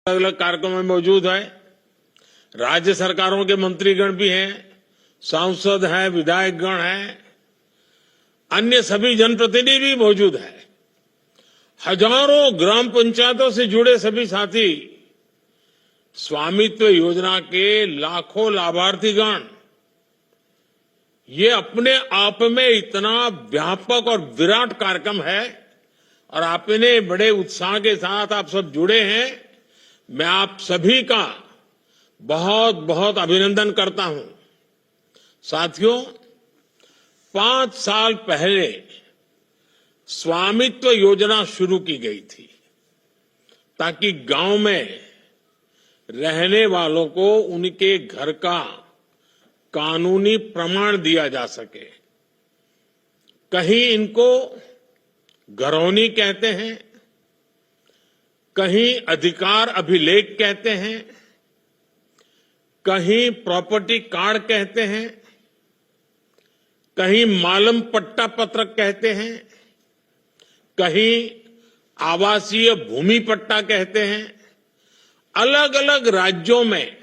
अलग अलग कार्यक्रम में मौजूद है। राज्य सरकारों के मंत्रीगण भी हैं, सांसद हैं, विधायकगण हैं, अन्य सभी जनप्रतिनिधि भी मौजूद हैं। हजारों ग्राम पंचायतों से जुड़े सभी साथी, स्वामित्व योजना के लाखों लाभार्थीगण, ये अपने आप में इतना व्यापक और विराट कार्यक्रम है और आपने बड़े उत्साह के साथ आप सब जुड़े हैं। मैं आप सभी का बहुत बहुत अभिनंदन करता हूं। साथियों, 5 साल पहले स्वामित्व योजना शुरू की गई थी ताकि गांव में रहने वालों को उनके घर का कानूनी प्रमाण दिया जा सके। कहीं इनको घरौनी कहते हैं, कहीं अधिकार अभिलेख कहते हैं, कहीं प्रॉपर्टी कार्ड कहते हैं, कहीं मालम पट्टा पत्रक कहते हैं, कहीं आवासीय भूमि पट्टा कहते हैं। अलग अलग राज्यों में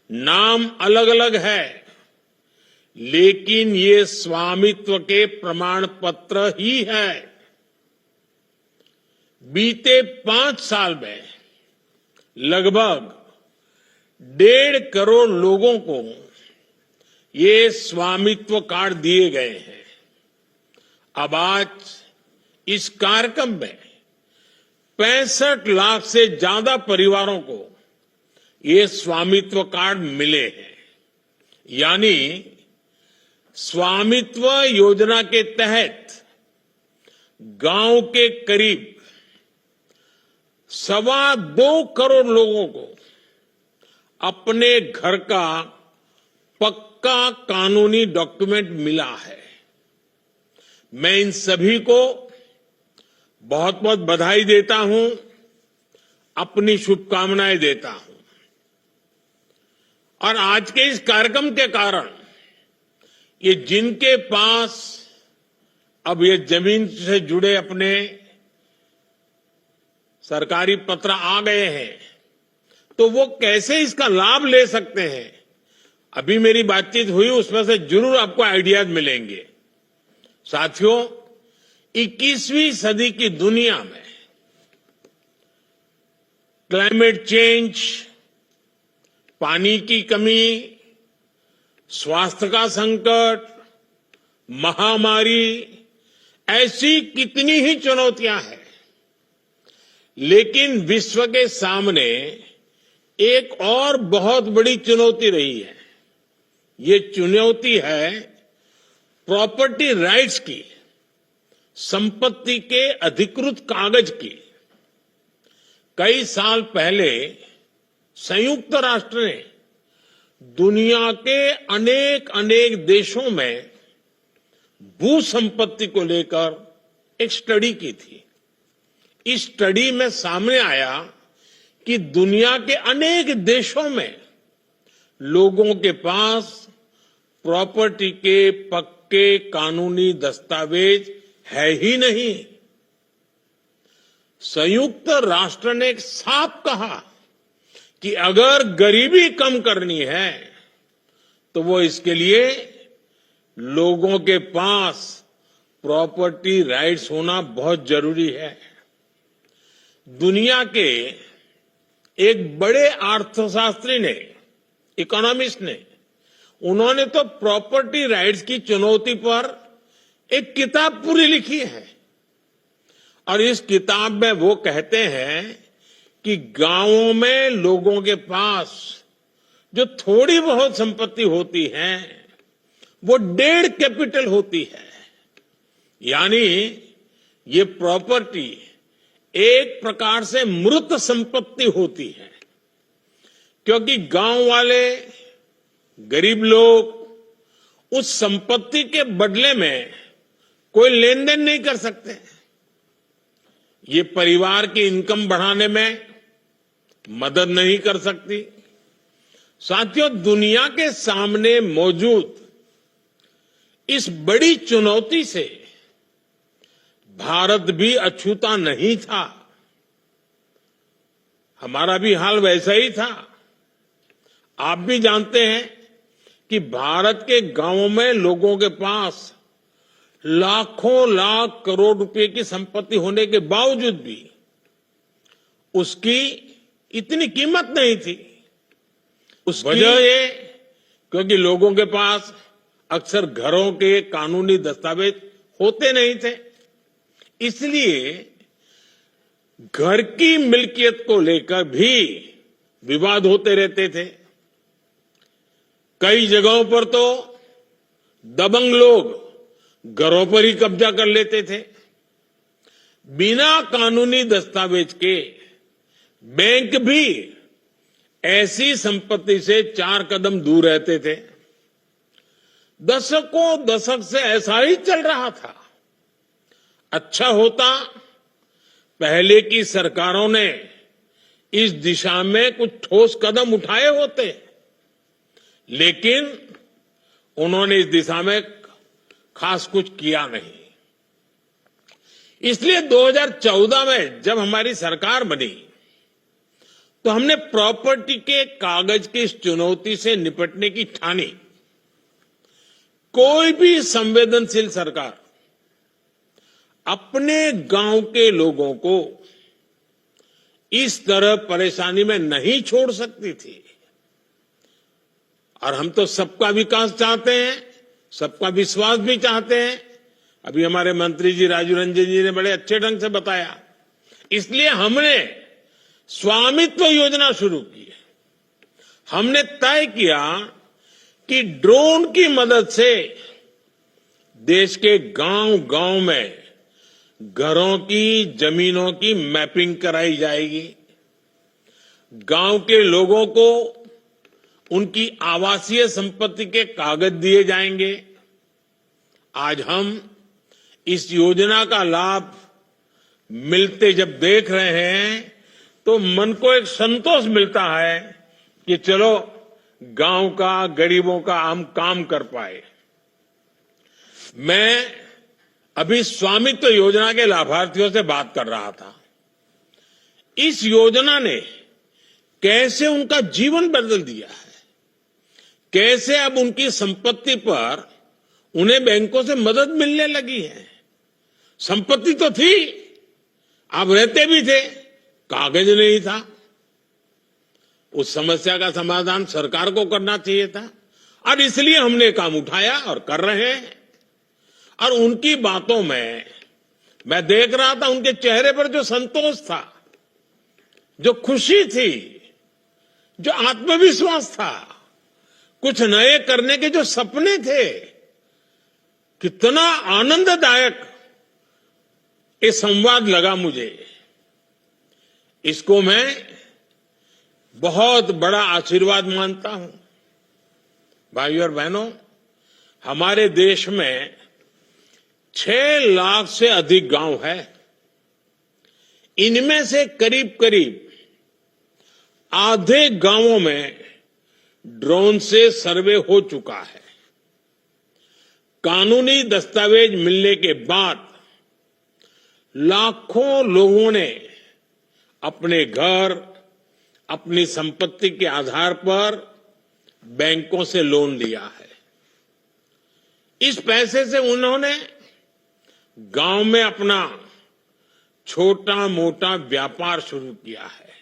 नाम अलग अलग है, लेकिन ये स्वामित्व के प्रमाण पत्र ही है। बीते 5 साल में लगभग 1.5 करोड़ लोगों को ये स्वामित्व कार्ड दिए गए हैं। अब आज इस कार्यक्रम में 65 लाख से ज्यादा परिवारों को ये स्वामित्व कार्ड मिले हैं। यानी स्वामित्व योजना के तहत गांव के करीब 2.25 करोड़ लोगों को अपने घर का पक्का कानूनी डॉक्यूमेंट मिला है। मैं इन सभी को बहुत बहुत बधाई देता हूं, अपनी शुभकामनाएं देता हूं। और आज के इस कार्यक्रम के कारण ये जिनके पास अब ये जमीन से जुड़े अपने सरकारी पत्र आ गए हैं, तो वो कैसे इसका लाभ ले सकते हैं, अभी मेरी बातचीत हुई, उसमें से जरूर आपको आइडियाज मिलेंगे। साथियों, 21वीं सदी की दुनिया में क्लाइमेट चेंज, पानी की कमी, स्वास्थ्य का संकट, महामारी, ऐसी कितनी ही चुनौतियां हैं, लेकिन विश्व के सामने एक और बहुत बड़ी चुनौती रही है। ये चुनौती है प्रॉपर्टी राइट्स की, संपत्ति के अधिकृत कागज की। कई साल पहले संयुक्त राष्ट्र ने दुनिया के अनेक देशों में भू संपत्ति को लेकर एक स्टडी की थी। इस स्टडी में सामने आया कि दुनिया के अनेक देशों में लोगों के पास प्रॉपर्टी के पक्के कानूनी दस्तावेज है ही नहीं। संयुक्त राष्ट्र ने साफ कहा कि अगर गरीबी कम करनी है तो वो इसके लिए लोगों के पास प्रॉपर्टी राइट्स होना बहुत जरूरी है। दुनिया के एक बड़े अर्थशास्त्री ने, इकोनॉमिस्ट ने, उन्होंने तो प्रॉपर्टी राइट्स की चुनौती पर एक किताब पूरी लिखी है। और इस किताब में वो कहते हैं कि गांवों में लोगों के पास जो थोड़ी बहुत संपत्ति होती है वो 1.5 कैपिटल होती है। यानी ये प्रॉपर्टी एक प्रकार से मृत संपत्ति होती है, क्योंकि गांव वाले गरीब लोग उस संपत्ति के बदले में कोई लेन देन नहीं कर सकते। ये परिवार की इनकम बढ़ाने में मदद नहीं कर सकती। साथियों, दुनिया के सामने मौजूद इस बड़ी चुनौती से भारत भी अछूता नहीं था। हमारा भी हाल वैसा ही था। आप भी जानते हैं कि भारत के गांवों में लोगों के पास लाखों लाख करोड़ रुपए की संपत्ति होने के बावजूद भी उसकी इतनी कीमत नहीं थी। उसकी वजह ये क्योंकि लोगों के पास अक्सर घरों के कानूनी दस्तावेज होते नहीं थे। इसलिए घर की मिल्कियत को लेकर भी विवाद होते रहते थे। कई जगहों पर तो दबंग लोग घरों पर ही कब्जा कर लेते थे। बिना कानूनी दस्तावेज के बैंक भी ऐसी संपत्ति से 4 कदम दूर रहते थे। दशकों दशक से ऐसा ही चल रहा था। अच्छा होता पहले की सरकारों ने इस दिशा में कुछ ठोस कदम उठाए होते, लेकिन उन्होंने इस दिशा में खास कुछ किया नहीं। इसलिए 2014 में जब हमारी सरकार बनी तो हमने प्रॉपर्टी के कागज की इस चुनौती से निपटने की ठानी। कोई भी संवेदनशील सरकार अपने गांव के लोगों को इस तरह परेशानी में नहीं छोड़ सकती थी। और हम तो सबका विकास चाहते हैं, सबका विश्वास भी चाहते हैं। अभी हमारे मंत्री जी राजू रंजन जी ने बड़े अच्छे ढंग से बताया। इसलिए हमने स्वामित्व योजना शुरू की। हमने तय किया कि ड्रोन की मदद से देश के गांव-गांव में घरों की, जमीनों की मैपिंग कराई जाएगी। गांव के लोगों को उनकी आवासीय संपत्ति के कागज दिए जाएंगे। आज हम इस योजना का लाभ मिलते जब देख रहे हैं तो मन को एक संतोष मिलता है कि चलो गांव का, गरीबों का हम काम कर पाए। मैं अभी स्वामित्व योजना के लाभार्थियों से बात कर रहा था। इस योजना ने कैसे उनका जीवन बदल दिया है, कैसे अब उनकी संपत्ति पर उन्हें बैंकों से मदद मिलने लगी है। संपत्ति तो थी, आप रहते भी थे, कागज नहीं था। उस समस्या का समाधान सरकार को करना चाहिए था और इसलिए हमने काम उठाया और कर रहे हैं। और उनकी बातों में मैं देख रहा था, उनके चेहरे पर जो संतोष था, जो खुशी थी, जो आत्मविश्वास था, कुछ नए करने के जो सपने थे, कितना आनंददायक ये संवाद लगा मुझे। इसको मैं बहुत बड़ा आशीर्वाद मानता हूं। भाइयों और बहनों, हमारे देश में 6 लाख से अधिक गांव है। इनमें से करीब करीब आधे गांवों में ड्रोन से सर्वे हो चुका है। कानूनी दस्तावेज मिलने के बाद लाखों लोगों ने अपने घर, अपनी संपत्ति के आधार पर बैंकों से लोन लिया है। इस पैसे से उन्होंने गांव में अपना छोटा मोटा व्यापार शुरू किया है।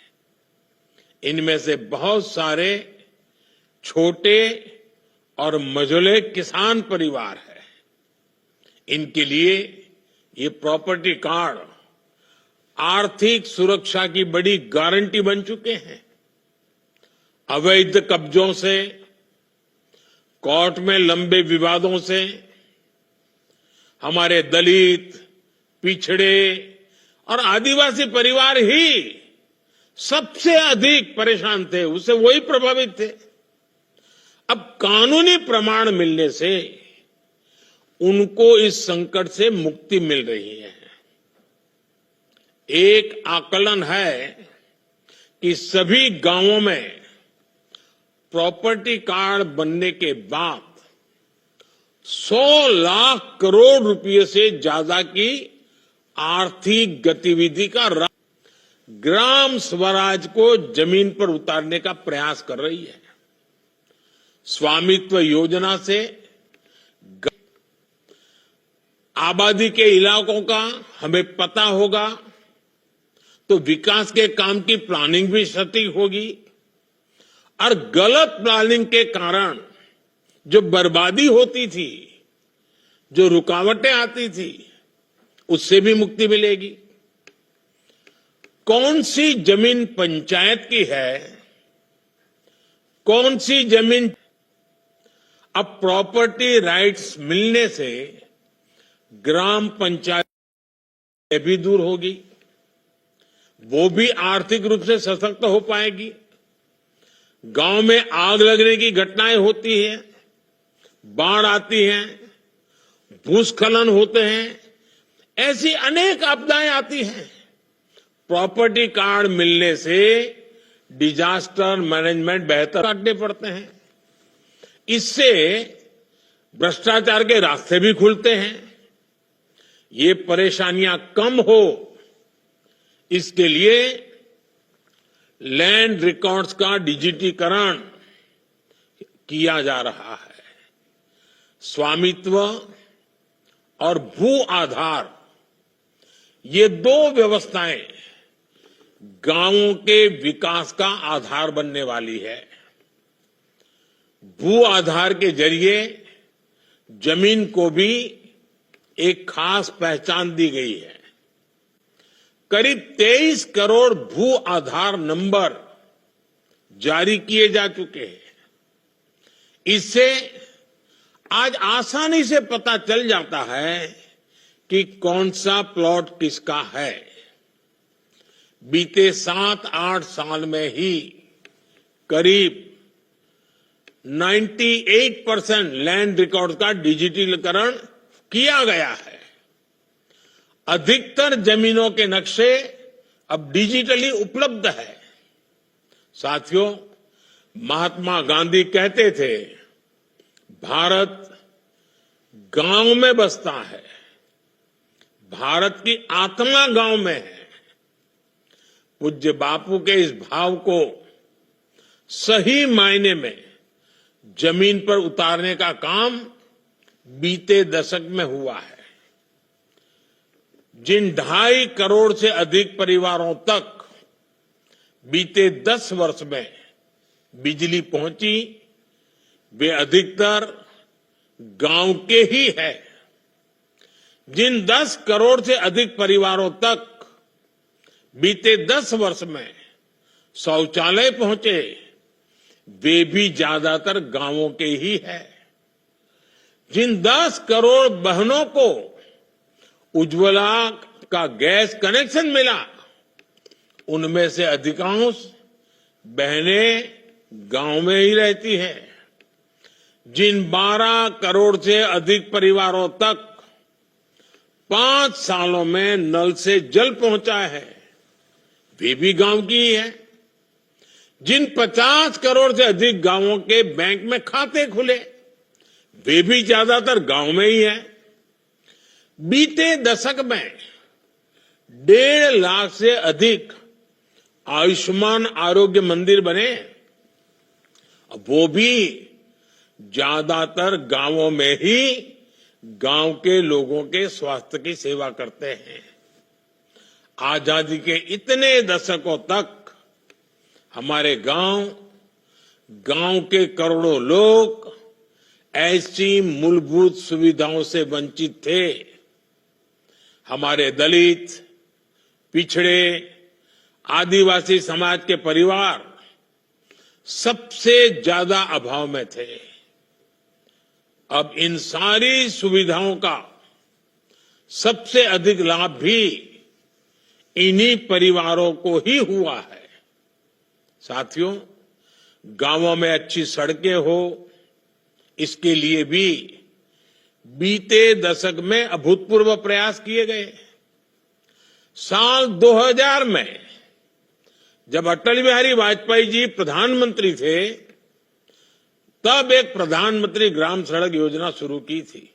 इनमें से बहुत सारे छोटे और मझोले किसान परिवार हैं। इनके लिए ये प्रॉपर्टी कार्ड आर्थिक सुरक्षा की बड़ी गारंटी बन चुके हैं। अवैध कब्जों से, कोर्ट में लंबे विवादों से हमारे दलित, पिछड़े और आदिवासी परिवार ही सबसे अधिक परेशान थे, उससे वही प्रभावित थे। अब कानूनी प्रमाण मिलने से उनको इस संकट से मुक्ति मिल रही है। एक आकलन है कि सभी गांवों में प्रॉपर्टी कार्ड बनने के बाद 100 लाख करोड़ रुपए से ज्यादा की आर्थिक गतिविधि का ग्राम स्वराज को जमीन पर उतारने का प्रयास कर रही है। स्वामित्व योजना से आबादी के इलाकों का हमें पता होगा तो विकास के काम की प्लानिंग भी सटीक होगी और गलत प्लानिंग के कारण जो बर्बादी होती थी, जो रुकावटें आती थी, उससे भी मुक्ति मिलेगी। कौन सी जमीन पंचायत की है, कौन सी जमीन, अब प्रॉपर्टी राइट्स मिलने से ग्राम पंचायत भी दूर होगी, वो भी आर्थिक रूप से सशक्त हो पाएगी। गांव में आग लगने की घटनाएं होती हैं, बाढ़ आती हैं, भूस्खलन होते हैं, ऐसी अनेक आपदाएं आती हैं। प्रॉपर्टी कार्ड मिलने से डिजास्टर मैनेजमेंट बेहतर काटने पड़ते हैं। इससे भ्रष्टाचार के रास्ते भी खुलते हैं। ये परेशानियां कम हो, इसके लिए लैंड रिकॉर्ड्स का डिजिटीकरण किया जा रहा है। स्वामित्व और भू आधार, ये दो व्यवस्थाएं गांवों के विकास का आधार बनने वाली है। भू आधार के जरिए जमीन को भी एक खास पहचान दी गई है। करीब 23 करोड़ भू आधार नंबर जारी किए जा चुके हैं। इससे आज आसानी से पता चल जाता है कि कौन सा प्लॉट किसका है। बीते 7-8 साल में ही करीब 98% लैंड रिकॉर्ड का डिजिटलीकरण किया गया है। अधिकतर जमीनों के नक्शे अब डिजिटली उपलब्ध है। साथियों, महात्मा गांधी कहते थे, भारत गांव में बसता है, भारत की आत्मा गांव में है। पूज्य बापू के इस भाव को सही मायने में जमीन पर उतारने का काम बीते दशक में हुआ है। जिन 2.5 करोड़ से अधिक परिवारों तक बीते 10 वर्ष में बिजली पहुंची, वे अधिकतर गांव के ही है। जिन 10 करोड़ से अधिक परिवारों तक बीते 10 वर्ष में शौचालय पहुंचे, वे भी ज्यादातर गांवों के ही है। जिन 10 करोड़ बहनों को उज्ज्वला का गैस कनेक्शन मिला, उनमें से अधिकांश बहनें गांव में ही रहती हैं। जिन 12 करोड़ से अधिक परिवारों तक 5 सालों में नल से जल पहुंचा है, वे भी गांव की ही है। जिन 50 करोड़ से अधिक गांवों के बैंक में खाते खुले, वे भी ज्यादातर गांव में ही है। बीते दशक में 1.5 लाख से अधिक आयुष्मान आरोग्य मंदिर बने, वो भी ज्यादातर गांवों में ही गांव के लोगों के स्वास्थ्य की सेवा करते हैं। आजादी के इतने दशकों तक हमारे गांव के करोड़ों लोग ऐसी मूलभूत सुविधाओं से वंचित थे। हमारे दलित, पिछड़े, आदिवासी समाज के परिवार सबसे ज्यादा अभाव में थे। अब इन सारी सुविधाओं का सबसे अधिक लाभ भी इन्हीं परिवारों को ही हुआ है। साथियों, गांवों में अच्छी सड़कें हो, इसके लिए भी बीते दशक में अभूतपूर्व प्रयास किए गए। साल 2000 में जब अटल बिहारी वाजपेयी जी प्रधानमंत्री थे, तब एक प्रधानमंत्री ग्राम सड़क योजना शुरू की थी।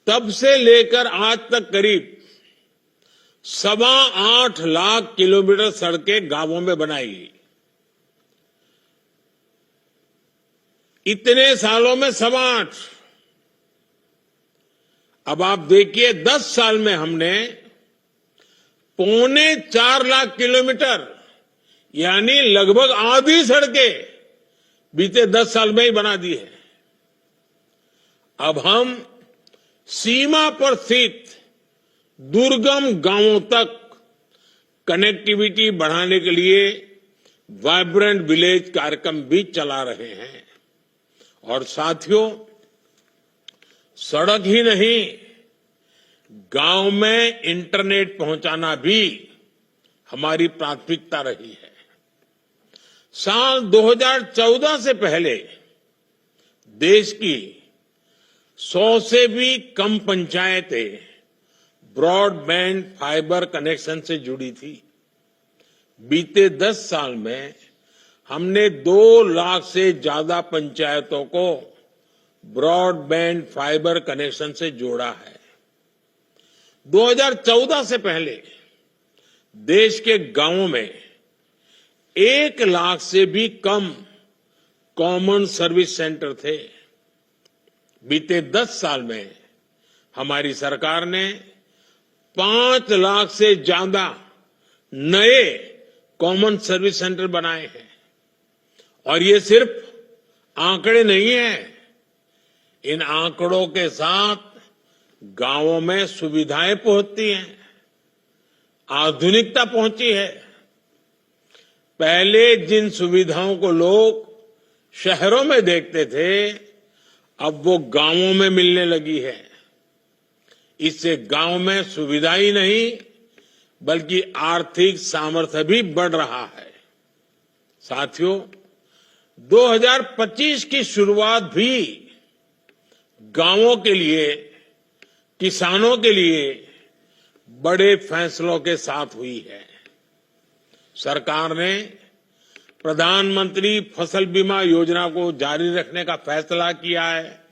तब से लेकर आज तक करीब 8.25 लाख किलोमीटर सड़कें गांवों में बनाई। इतने सालों में 8.25। अब आप देखिए 10 साल में हमने 3.25 लाख किलोमीटर यानी लगभग आधी सड़कें बीते 10 साल में ही बना दी है। अब हम सीमा पर स्थित दुर्गम गांवों तक कनेक्टिविटी बढ़ाने के लिए वाइब्रेंट विलेज कार्यक्रम भी चला रहे हैं। और साथियों, सड़क ही नहीं, गांव में इंटरनेट पहुंचाना भी हमारी प्राथमिकता रही है। साल 2014 से पहले देश की 100 से भी कम पंचायतें ब्रॉडबैंड फाइबर कनेक्शन से जुड़ी थी। बीते 10 साल में हमने 2 लाख से ज्यादा पंचायतों को ब्रॉडबैंड फाइबर कनेक्शन से जोड़ा है। 2014 से पहले देश के गांवों में 1 लाख से भी कम कॉमन सर्विस सेंटर थे। बीते 10 साल में हमारी सरकार ने 5 लाख से ज्यादा नए कॉमन सर्विस सेंटर बनाए हैं। और ये सिर्फ आंकड़े नहीं हैं, इन आंकड़ों के साथ गांवों में सुविधाएं पहुंचती हैं, आधुनिकता पहुंची है। पहले जिन सुविधाओं को लोग शहरों में देखते थे, अब वो गांवों में मिलने लगी है। इससे गांव में सुविधा ही नहीं बल्कि आर्थिक सामर्थ्य भी बढ़ रहा है। साथियों, 2025 की शुरुआत भी गांवों के लिए, किसानों के लिए बड़े फैसलों के साथ हुई है। सरकार ने प्रधानमंत्री फसल बीमा योजना को जारी रखने का फैसला किया है।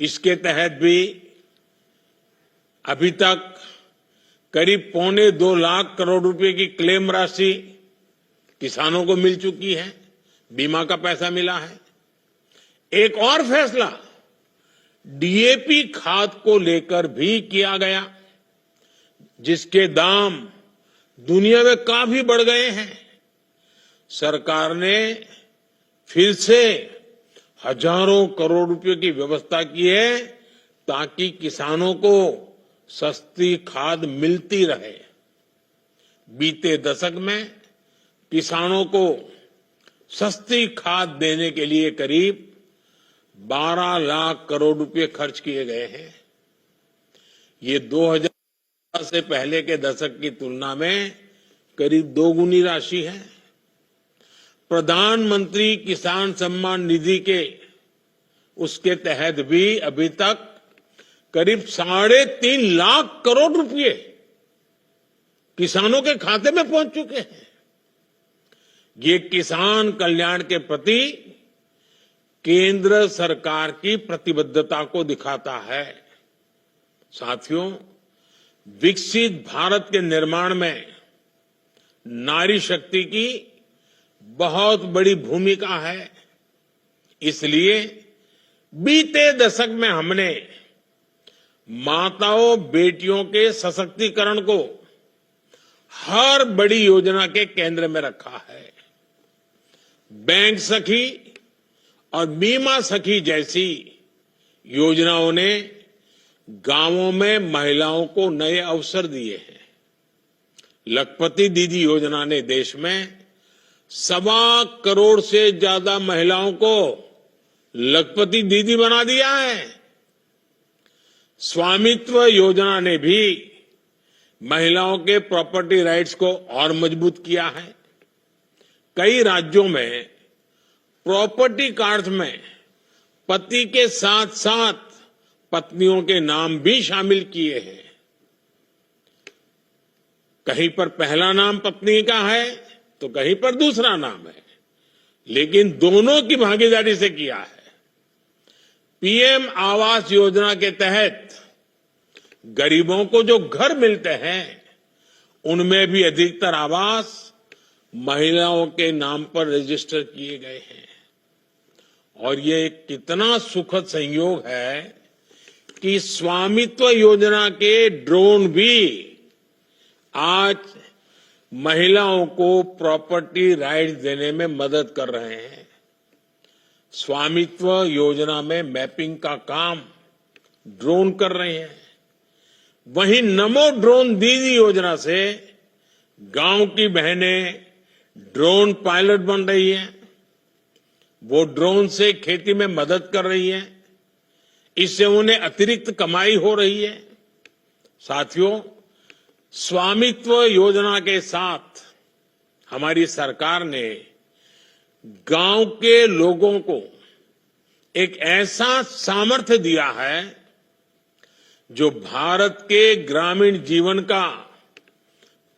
इसके तहत भी अभी तक करीब 2.25 लाख करोड़ रुपए की क्लेम राशि किसानों को मिल चुकी है, बीमा का पैसा मिला है। एक और फैसला डीएपी खाद को लेकर भी किया गया, जिसके दाम दुनिया में काफी बढ़ गए हैं। सरकार ने फिर से हजारों करोड़ रुपए की व्यवस्था की है ताकि किसानों को सस्ती खाद मिलती रहे। बीते दशक में किसानों को सस्ती खाद देने के लिए करीब 12 लाख करोड़ रुपए खर्च किए गए हैं। ये 2000 से पहले के दशक की तुलना में करीब 2 गुनी राशि है। प्रधानमंत्री किसान सम्मान निधि के उसके तहत भी अभी तक करीब 3.5 लाख करोड़ रुपए किसानों के खाते में पहुंच चुके हैं। ये किसान कल्याण के प्रति केंद्र सरकार की प्रतिबद्धता को दिखाता है। साथियों, विकसित भारत के निर्माण में नारी शक्ति की बहुत बड़ी भूमिका है। इसलिए बीते दशक में हमने माताओं बेटियों के सशक्तिकरण को हर बड़ी योजना के केंद्र में रखा है। बैंक सखी और बीमा सखी जैसी योजनाओं ने गांवों में महिलाओं को नए अवसर दिए हैं। लखपति दीदी योजना ने देश में 1.25 करोड़ से ज्यादा महिलाओं को लखपति दीदी बना दिया है। स्वामित्व योजना ने भी महिलाओं के प्रॉपर्टी राइट्स को और मजबूत किया है। कई राज्यों में प्रॉपर्टी कार्ड्स में पति के साथ साथ पत्नियों के नाम भी शामिल किए हैं। कहीं पर पहला नाम पत्नी का है तो कहीं पर दूसरा नाम है, लेकिन दोनों की भागीदारी से किया है। पीएम आवास योजना के तहत गरीबों को जो घर मिलते हैं उनमें भी अधिकतर आवास महिलाओं के नाम पर रजिस्टर किए गए हैं। और ये कितना सुखद संयोग है कि स्वामित्व योजना के ड्रोन भी आज महिलाओं को प्रॉपर्टी राइट्स देने में मदद कर रहे हैं। स्वामित्व योजना में मैपिंग का काम ड्रोन कर रहे हैं। वहीं नमो ड्रोन दीदी योजना से गांव की बहनें ड्रोन पायलट बन रही हैं। वो ड्रोन से खेती में मदद कर रही हैं। इससे उन्हें अतिरिक्त कमाई हो रही है। साथियों, स्वामित्व योजना के साथ हमारी सरकार ने गांव के लोगों को एक ऐसा सामर्थ्य दिया है जो भारत के ग्रामीण जीवन का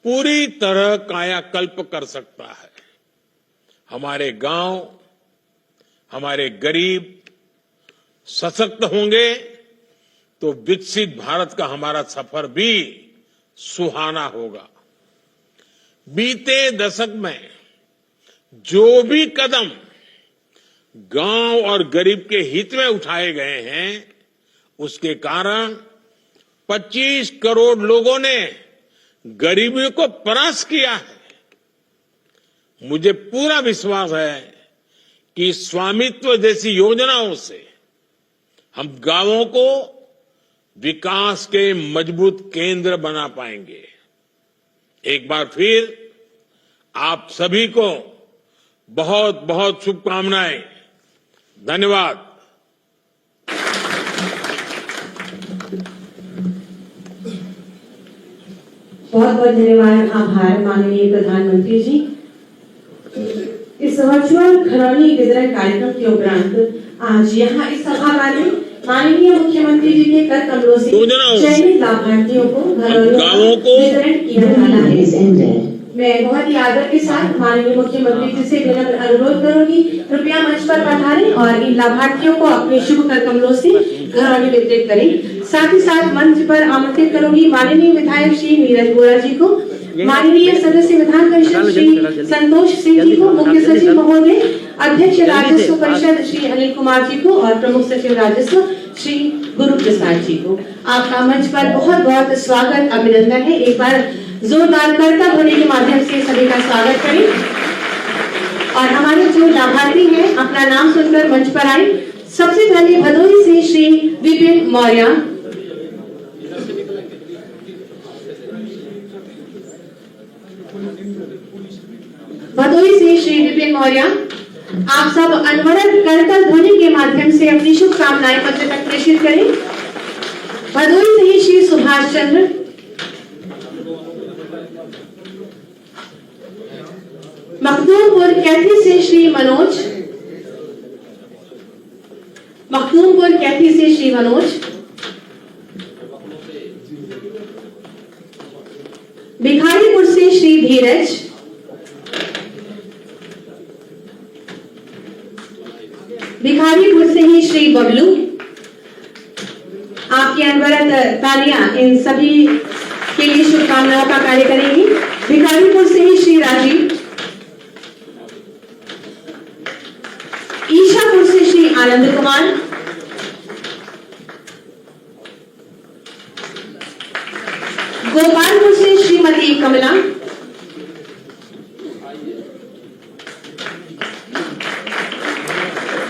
पूरी तरह कायाकल्प कर सकता है। हमारे गांव, हमारे गरीब सशक्त होंगे तो विकसित भारत का हमारा सफर भी सुहाना होगा। बीते दशक में जो भी कदम गांव और गरीब के हित में उठाए गए हैं, उसके कारण 25 करोड़ लोगों ने गरीबी को परास्त किया है। मुझे पूरा विश्वास है कि स्वामित्व जैसी योजनाओं से हम गांवों को विकास के मजबूत केंद्र बना पाएंगे। एक बार फिर आप सभी को बहुत बहुत शुभकामनाएं। धन्यवाद। बहुत बहुत धन्यवाद, आभार माननीय प्रधानमंत्री जी। इस वर्चुअल घरौनी वितरण कार्यक्रम के उपरांत आज यहाँ इस सभा में माननीय मुख्यमंत्री जी के कर कमलों से चयनित लाभार्थियों को घरौनियों का वितरण किया जाना है। मैं बहुत ही आदर के साथ माननीय मुख्यमंत्री जी से विनम्र अनुरोध करूंगी, कृपया मंच पर पधारें और इन लाभार्थियों को अपने शुभ कर कमलों से घरौनी वितरित करें। साथ ही साथ मंच पर आमंत्रित करूंगी माननीय विधायक श्री नीरज बोरा जी को, माननीय सदस्य विधान परिषद श्री संतोष सिंह जी को, मुख्य सचिव महोदय, अध्यक्ष राजस्व परिषद श्री अनिल कुमार जी को और प्रमुख सचिव राजस्व श्री गुरु प्रसाद जी को। आपका मंच पर बहुत बहुत स्वागत, अभिनंदन है। एक बार जोरदार करता ध्वनि के माध्यम से सभी का स्वागत करें। और हमारे जो लाभार्थी हैं अपना नाम सुनकर मंच पर आए। सबसे पहले भदोही से श्री विपिन मौर्य, भदोही से श्री विपिन मौर्य, आप सब अनवरत करतल ध्वनि के माध्यम से अपनी शुभकामनाएं पत्र तक प्रेषित करें। भदोही से ही श्री सुभाष चंद्र, मखदूमपुर कैथी से श्री मनोज, मखदूमपुर कैथी से श्री मनोज, भिखारीपुर से श्री धीरज, भिखारीपुर से ही श्री बबलू। आपकी अनवरत तालियां इन सभी के लिए शुभकामनाओं का कार्य करेंगी। भिखारीपुर से ही श्री राजीव, ईशापुर से श्री आनंद कुमार, गोपालपुर से श्रीमती कमला,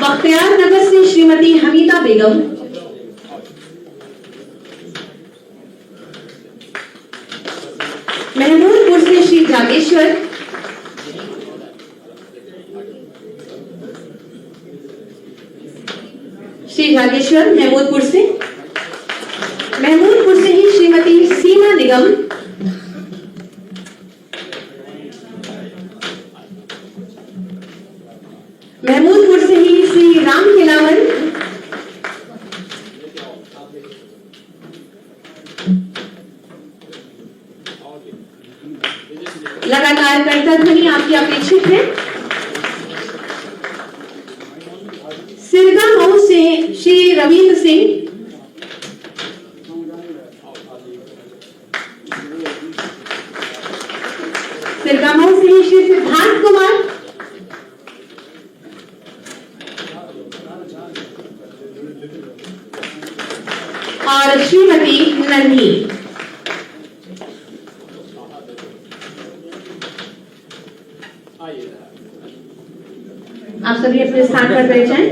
बख्तियार नगर से श्रीमती हमीदा बेगम, महमूदपुर से श्री जागेश्वर, श्री जागेश्वर महमूदपुर से, महमूदपुर से ही श्रीमती सीमा निगम, महमूदपुर से ही श्री राम खिलावन, लगातार करता ध्वनि आपकी अपेक्षित है। सिरगा मऊ से श्री रविंद्र सिंह, श्रीमती नन्ही। आप सभी अपने स्थान पर बैठ जाएं।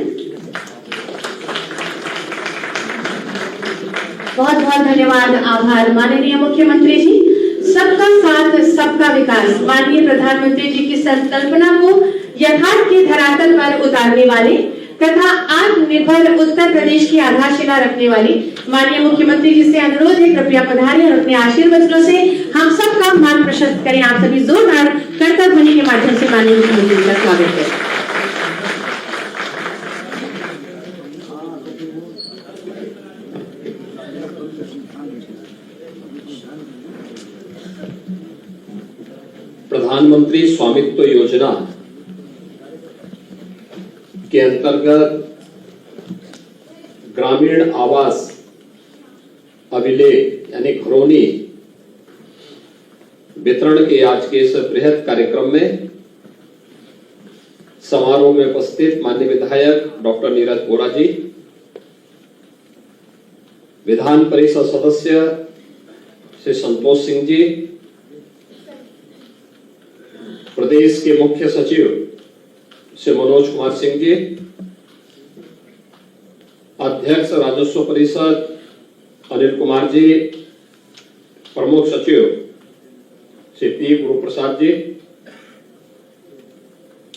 बहुत बहुत धन्यवाद, आभार माननीय मुख्यमंत्री जी। सबका साथ सबका विकास माननीय प्रधानमंत्री जी की संकल्पना को यथार्थ के धरातल पर उतारने वाले तथा आत्मनिर्भर उत्तर प्रदेश की आधारशिला रखने वाली माननीय मुख्यमंत्री जी से अनुरोध है, कृपया पधारें और अपने आशीर्वचनों से हम सबका मान प्रशस्त करें। आप सभी जोरदार करतब ध्वनि के माध्यम से माननीय मुख्यमंत्री जी का स्वागत करें। प्रधानमंत्री स्वामित्व योजना के अंतर्गत ग्रामीण आवास अभिलेख यानी घरौनी वितरण के आज के इस बृहद कार्यक्रम में समारोह में उपस्थित माननीय विधायक डॉक्टर नीरज वोरा जी, विधान परिषद सदस्य श्री संतोष सिंह जी, प्रदेश के मुख्य सचिव श्री मनोज कुमार सिंह जी, अध्यक्ष राजस्व परिषद अनिल कुमार जी, प्रमुख सचिव श्री पी गुरु प्रसाद जी,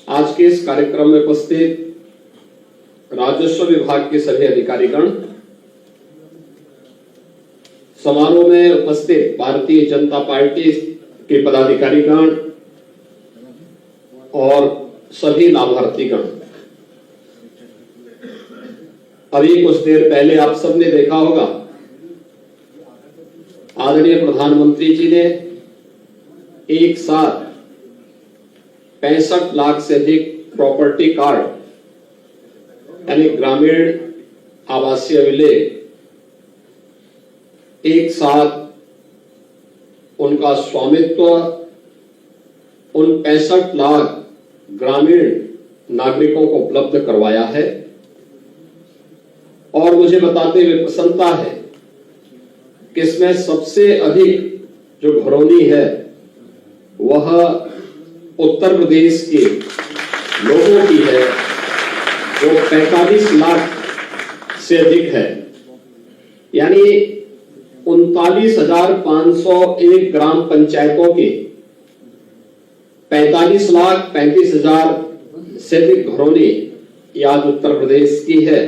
आज के इस कार्यक्रम में उपस्थित राजस्व विभाग के सभी अधिकारीगण, समारोह में उपस्थित भारतीय जनता पार्टी के पदाधिकारीगण और सभी लाभार्थीगण। अभी कुछ देर पहले आप सबने देखा होगा, आदरणीय प्रधानमंत्री जी ने एक साथ 65 लाख से अधिक प्रॉपर्टी कार्ड यानी ग्रामीण आवासीय अभिलेख एक साथ उनका स्वामित्व उन 65 लाख ग्रामीण नागरिकों को उपलब्ध करवाया है। और मुझे बताते हुए प्रसन्नता है कि इसमें सबसे अधिक जो घरौनी है वह उत्तर प्रदेश के लोगों की है, जो 45 लाख से अधिक है, यानी 39,501 ग्राम पंचायतों के 45,35,000 से अधिक घरौनी आज उत्तर प्रदेश की है।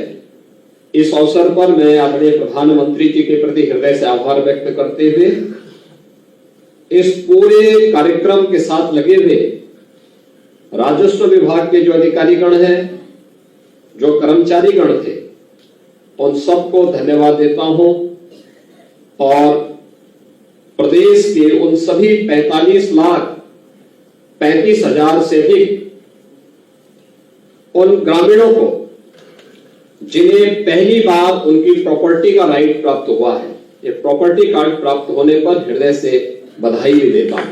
इस अवसर पर मैं आदरणीय प्रधानमंत्री जी के प्रति हृदय से आभार व्यक्त करते हुए इस पूरे कार्यक्रम के साथ लगे हुए राजस्व विभाग के जो अधिकारीगण हैं, जो कर्मचारीगण थे, उन सबको धन्यवाद देता हूं और प्रदेश के उन सभी 45,35,000 से अधिक उन ग्रामीणों को जिन्हें पहली बार उनकी प्रॉपर्टी का राइट प्राप्त हुआ है, ये प्रॉपर्टी कार्ड प्राप्त होने पर हृदय से बधाई भी देता हूं।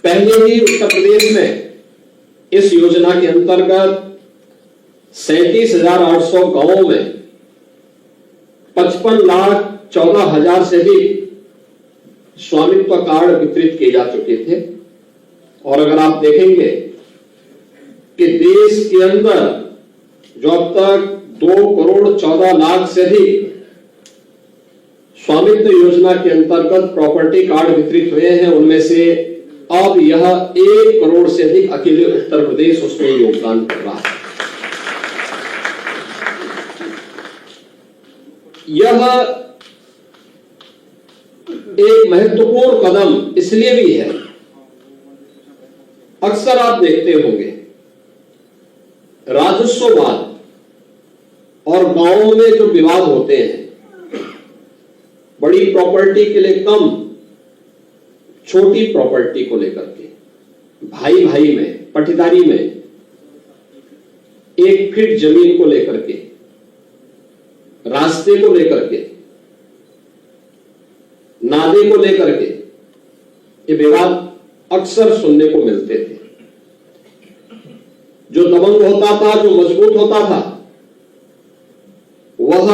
पहले ही उत्तर प्रदेश में इस योजना के अंतर्गत 37,800 गांवों में 55,14,000 से अधिक स्वामित्व कार्ड वितरित किए जा चुके थे। और अगर आप देखेंगे कि देश के अंदर जो अब तक 2,14,00,000 से अधिक स्वामित्व योजना के अंतर्गत प्रॉपर्टी कार्ड वितरित हुए हैं, उनमें से अब यह 1 करोड़ से अधिक अकेले उत्तर प्रदेश उसमें योगदान कर रहा है। यह एक महत्वपूर्ण कदम इसलिए भी है, अक्सर आप देखते होंगे राजस्ववाद और गांवों में जो विवाद होते हैं, बड़ी प्रॉपर्टी के लिए कम, छोटी प्रॉपर्टी को लेकर के, भाई भाई में, पटीदारी में, 1 फीट जमीन को लेकर के, रास्ते को लेकर के, नादे को लेकर के, ये विवाद अक्सर सुनने को मिलते थे। जो दबंग होता था, जो मजबूत होता था, वह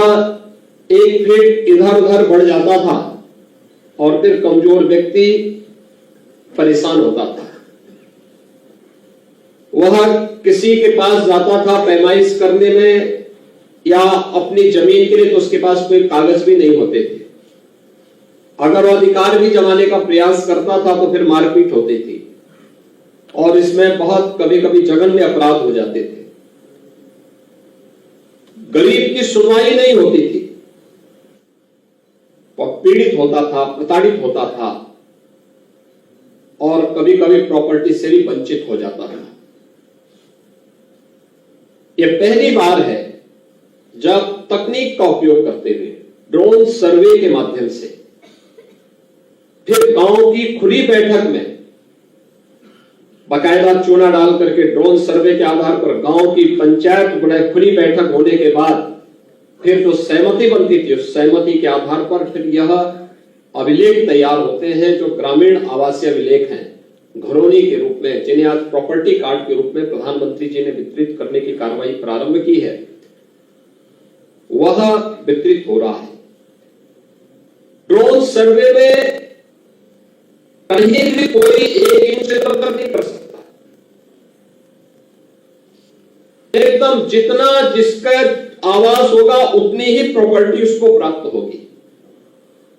1 फीट इधर उधर बढ़ जाता था और फिर कमजोर व्यक्ति परेशान होता था। वह किसी के पास जाता था पैमाइश करने में या अपनी जमीन के लिए, तो उसके पास कोई कागज भी नहीं होते थे। अगर वह अधिकार भी जमाने का प्रयास करता था तो फिर मारपीट होती थी और इसमें बहुत कभी कभी जघन्य अपराध हो जाते थे। गरीब की सुनवाई नहीं होती थी, वह पीड़ित होता था, प्रताड़ित होता था और कभी कभी प्रॉपर्टी से भी वंचित हो जाता था। यह पहली बार है जब तकनीक का उपयोग करते हुए ड्रोन सर्वे के माध्यम से, फिर गांव की खुली बैठक में बाकायदा चूना डाल करके ड्रोन सर्वे के आधार पर गांव की पंचायत बड़े खुली बैठक होने के बाद फिर जो सहमति बनती थी, उस सहमति के आधार पर फिर यह अभिलेख तैयार होते हैं, जो ग्रामीण आवासीय अभिलेख हैं, घरौनी के रूप में, जिन्हें आज प्रॉपर्टी कार्ड के रूप में प्रधानमंत्री जी ने वितरित करने की कार्रवाई प्रारंभ की है, वह वितरित हो रहा है। ड्रोन सर्वे में कहीं भी कोई 1 इंच से इधर नहीं कर सकता। एकदम जितना जिसका आवास होगा उतनी ही प्रॉपर्टी उसको प्राप्त होगी।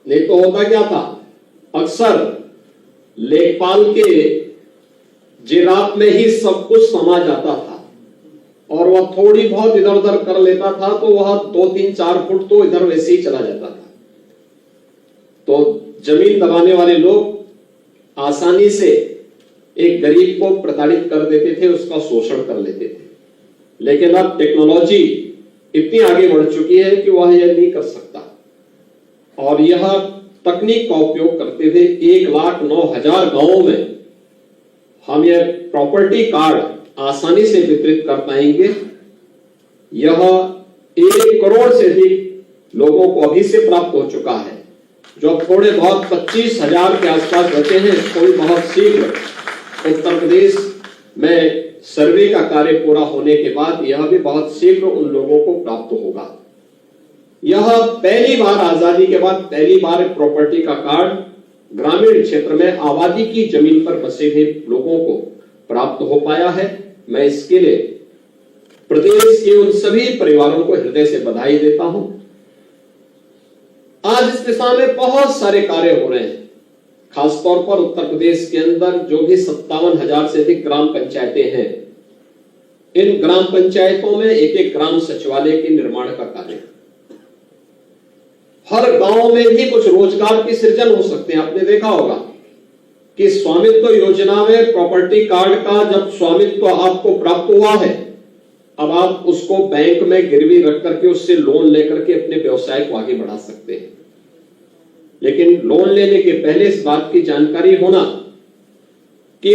नहीं तो होता क्या था, अक्सर लेखपाल के जिराफ में ही सब कुछ समा जाता था और वह थोड़ी बहुत इधर उधर कर लेता था तो वह 2, 3, 4 फुट तो इधर वैसे ही चला जाता था। तो जमीन दबाने वाले लोग आसानी से एक गरीब को प्रताड़ित कर देते थे, उसका शोषण कर लेते थे। लेकिन अब टेक्नोलॉजी इतनी आगे बढ़ चुकी है कि वह यह नहीं कर सकता और यह तकनीक का उपयोग करते हुए 1,09,000 गांवों में हम यह प्रॉपर्टी कार्ड आसानी से वितरित कर पाएंगे। यह 1 करोड़ से अधिक लोगों को अभी से प्राप्त हो चुका है। जो थोड़े बहुत 25,000 के आसपास बचे हैं, इसको भी बहुत शीघ्र उत्तर प्रदेश में सर्वे का कार्य पूरा होने के बाद यह भी बहुत शीघ्र उन लोगों को प्राप्त होगा। यह पहली बार आजादी के बाद पहली बार प्रॉपर्टी का कार्ड ग्रामीण क्षेत्र में आबादी की जमीन पर बसे हुए लोगों को प्राप्त हो पाया है। मैं इसके लिए प्रदेश के उन सभी परिवारों को हृदय से बधाई देता हूं। आज इस दिशा में बहुत सारे कार्य हो रहे हैं, खासतौर पर उत्तर प्रदेश के अंदर जो भी 57,000 से अधिक ग्राम पंचायतें हैं, इन ग्राम पंचायतों में एक ग्राम सचिवालय के निर्माण का कार्य। हर गांव में भी कुछ रोजगार की सृजन हो सकते हैं। आपने देखा होगा कि स्वामित्व योजना में प्रॉपर्टी कार्ड का जब स्वामित्व आपको प्राप्त हुआ है, अब आप उसको बैंक में गिरवी रख करके उससे लोन लेकर के अपने व्यवसाय को आगे बढ़ा सकते हैं। लेकिन लोन लेने के पहले इस बात की जानकारी होना कि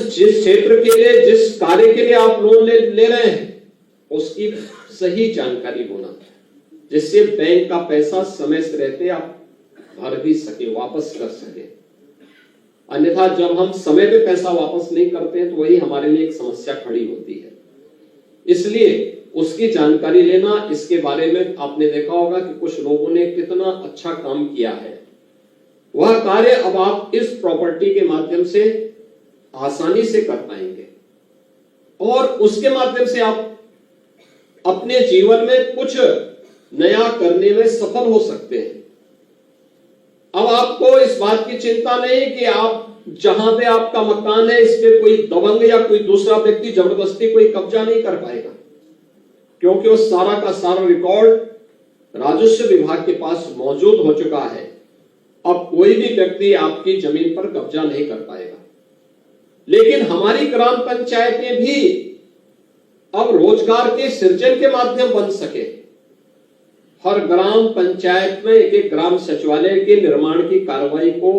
जिस क्षेत्र के लिए, जिस कार्य के लिए आप लोन ले रहे हैं, उसकी सही जानकारी होना, जिससे बैंक का पैसा समय से रहते आप भर भी सके, वापस कर सके। अन्यथा जब हम समय पे पैसा वापस नहीं करते हैं तो वही हमारे लिए एक समस्या खड़ी होती है। इसलिए उसकी जानकारी लेना, इसके बारे में आपने देखा होगा कि कुछ लोगों ने कितना अच्छा काम किया है। वह कार्य अब आप इस प्रॉपर्टी के माध्यम से आसानी से कर पाएंगे और उसके माध्यम से आप अपने जीवन में कुछ नया करने में सफल हो सकते हैं। अब आपको इस बात की चिंता नहीं कि आप जहां पे आपका मकान है, इस पे कोई दबंग या कोई दूसरा व्यक्ति जबरदस्ती कोई कब्जा नहीं कर पाएगा, क्योंकि वो सारा का सारा रिकॉर्ड राजस्व विभाग के पास मौजूद हो चुका है। अब कोई भी व्यक्ति आपकी जमीन पर कब्जा नहीं कर पाएगा। लेकिन हमारी ग्राम पंचायतें भी अब रोजगार के सृजन के माध्यम बन सके। हर ग्राम पंचायत में एक ग्राम सचिवालय के निर्माण की कार्रवाई को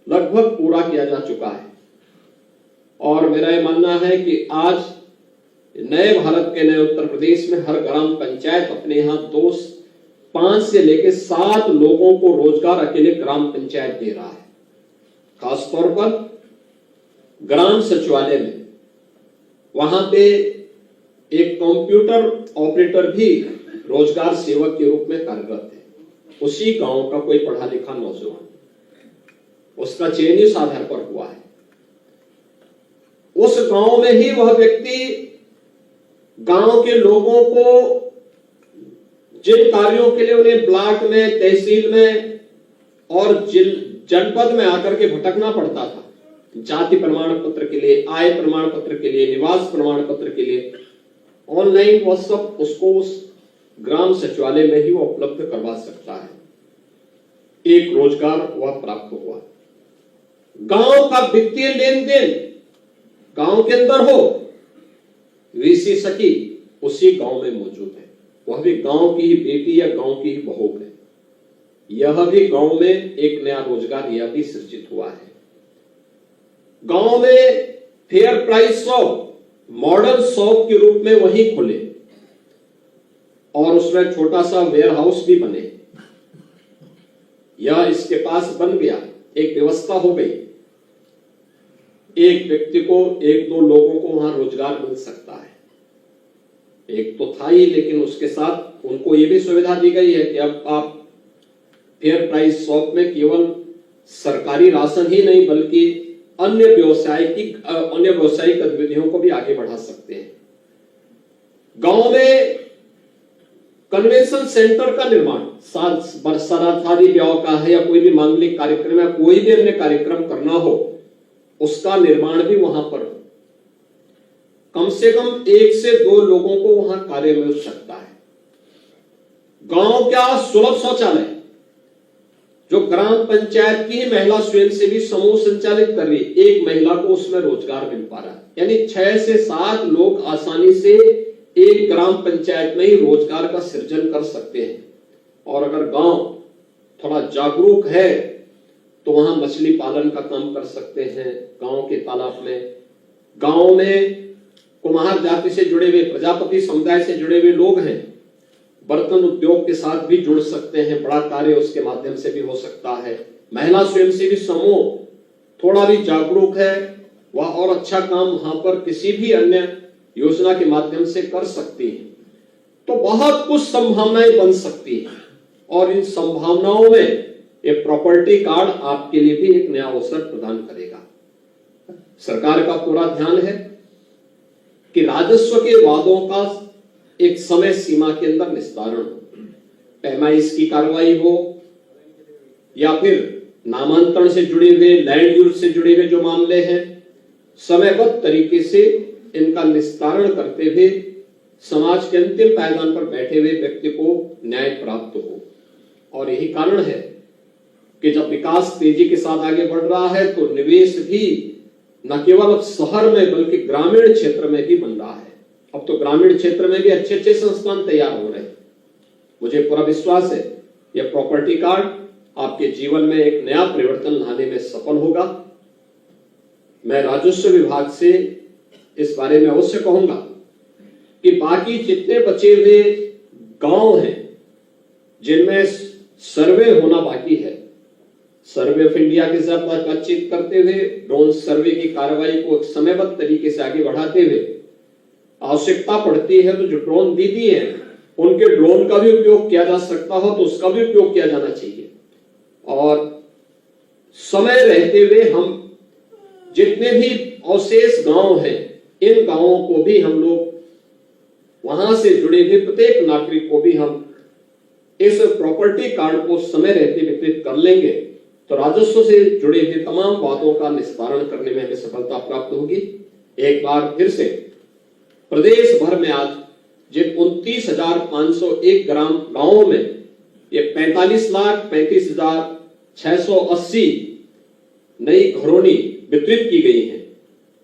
लगभग पूरा किया जा चुका है और मेरा यह मानना है कि आज नए भारत के नए उत्तर प्रदेश में हर ग्राम पंचायत अपने यहां 5 से लेकर 7 लोगों को रोजगार अकेले ग्राम पंचायत दे रहा है। खासतौर पर ग्राम सचिवालय में वहां पे एक कंप्यूटर ऑपरेटर भी रोजगार सेवक के रूप में कार्यरत है। उसी गांव का कोई पढ़ा लिखा नौजवान, उसका चयन इस आधार पर हुआ है। उस गांव में ही वह व्यक्ति गांव के लोगों को जिन कार्यों के लिए उन्हें ब्लॉक में, तहसील में और जनपद में आकर के भटकना पड़ता था, जाति प्रमाण पत्र के लिए, आय प्रमाण पत्र के लिए, निवास प्रमाण पत्र के लिए, ऑनलाइन वह सब उसको उस ग्राम सचिवालय में ही वो उपलब्ध करवा सकता है। एक रोजगार वह प्राप्त हुआ। गांव का वित्तीय लेन देन गांव के अंदर हो, वीसी सखी उसी गांव में मौजूद है। वह भी गांव की ही बेटी या गांव की ही बहू है। यह भी गांव में एक नया रोजगार यह भी सृजित हुआ है। गांव में fair price shop, modern shop के रूप में वही खुले और उसमें छोटा सा वेयर हाउस भी बने। यह इसके पास बन गया, एक व्यवस्था हो गई। एक व्यक्ति को, एक दो लोगों को वहां रोजगार मिल सकता है। एक तो था ही, लेकिन उसके साथ उनको यह भी सुविधा दी गई है कि अब आप फेयर प्राइस शॉप में केवल सरकारी राशन ही नहीं बल्कि अन्य व्यावसायिक गतिविधियों को भी आगे बढ़ा सकते हैं। गांव में कन्वेंशन सेंटर का निर्माण, शादी ब्याह का है या कोई भी मांगलिक कार्यक्रम या कोई भी अन्य कार्यक्रम करना हो, उसका निर्माण भी वहां पर हो। कम से कम 1 से 2 लोगों को वहां कार्य मिल सकता है। गांव का सुलभ शौचालय जो ग्राम पंचायत की ही महिला स्वयंसेवी समूह संचालित कर रही, एक महिला को उसमें रोजगार मिल पा रहा है। यानी 6 से 7 लोग आसानी से एक ग्राम पंचायत में ही रोजगार का सृजन कर सकते हैं। और अगर गांव थोड़ा जागरूक है तो वहां मछली पालन का काम कर सकते हैं। गांव के तालाब में, गांव में कुम्हार जाति से जुड़े हुए, प्रजापति समुदाय से जुड़े हुए लोग हैं, बर्तन उद्योग के साथ भी जुड़ सकते हैं। बड़ा कार्य उसके माध्यम से भी हो सकता है। महिला स्वयंसेवी समूह थोड़ा भी जागरूक है, वह और अच्छा काम वहां पर किसी भी अन्य योजना के माध्यम से कर सकती है। तो बहुत कुछ संभावनाएं बन सकती हैं और इन संभावनाओं में ये प्रॉपर्टी कार्ड आपके लिए भी एक नया अवसर प्रदान करेगा। सरकार का पूरा ध्यान है कि राजस्व के वादों का एक समय सीमा के अंदर निस्तारण हो, पैमाइश की कार्रवाई हो या फिर नामांतरण से जुड़े हुए, लैंड यूज से जुड़े हुए जो मामले हैं, समयबद्ध तरीके से इनका निस्तारण करते हुए समाज के अंतिम पायदान पर बैठे हुए व्यक्ति को न्याय प्राप्त हो। और यही कारण है कि जब विकास तेजी के साथ आगे बढ़ रहा है तो निवेश भी न केवल अब शहर में बल्कि ग्रामीण क्षेत्र में भी बन रहा है। अब तो ग्रामीण क्षेत्र में भी अच्छे अच्छे संस्थान तैयार हो रहे हैं। मुझे पूरा विश्वास है यह प्रॉपर्टी कार्ड आपके जीवन में एक नया परिवर्तन लाने में सफल होगा। मैं राजस्व विभाग से इस बारे में अवश्य कहूंगा कि बाकी जितने बचे हुए गांव हैं जिनमें सर्वे होना बाकी है, सर्वे ऑफ इंडिया के साथ बातचीत करते हुए ड्रोन सर्वे की कार्रवाई को समयबद्ध तरीके से आगे बढ़ाते हुए आवश्यकता पड़ती है तो जो ड्रोन दीदी है उनके ड्रोन का भी उपयोग किया जा सकता हो तो उसका भी उपयोग किया जाना चाहिए। और समय रहते हुए हम जितने भी अवशेष गांव हैं इन गांवों को भी हम लोग वहां से जुड़े हुए प्रत्येक नागरिक को भी हम इस प्रॉपर्टी कार्ड को समय रहते वितरित कर लेंगे तो राजस्व से जुड़े हुए तमाम वादों का निस्तारण करने में हमें सफलता प्राप्त होगी। एक बार फिर से प्रदेश भर में आज जिन 29,501 गांवों में ये 45,35,680 नई घरौनी वितरित की गई हैं,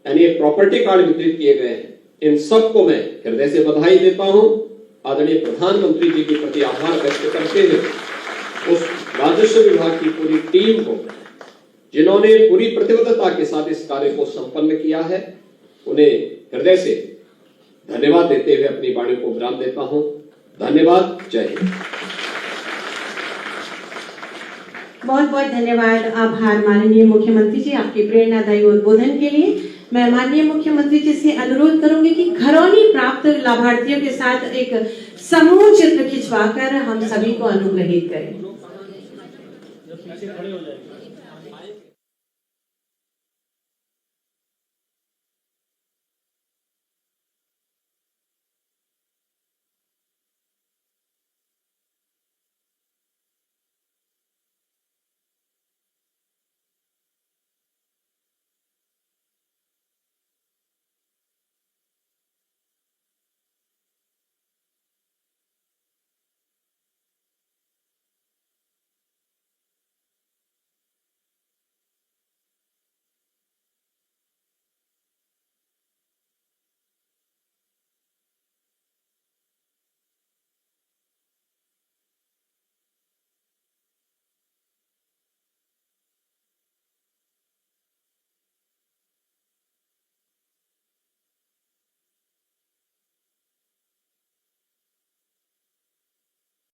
यानी प्रॉपर्टी कार्ड वितरित किए गए हैं। इन सबको मैं हृदय से बधाई देता हूं। आदरणीय प्रधानमंत्री जी के प्रति आभार व्यक्त करते हुए उस राजस्व विभाग की पूरी टीम को जिन्होंने पूरी प्रतिबद्धता के साथ इस कार्य को संपन्न किया है, उन्हें हृदय से धन्यवाद देते हुए अपनी वाणी को विराम देता हूं। धन्यवाद। जय हिंद। बहुत बहुत धन्यवाद, आभार माननीय मुख्यमंत्री जी आपके प्रेरणादायी उद्बोधन के लिए। मैं माननीय मुख्यमंत्री जी से अनुरोध करूंगी कि घरौनी प्राप्त लाभार्थियों के साथ एक समूह चित्र खिंचवाकर हम सभी को अनुग्रहित करें।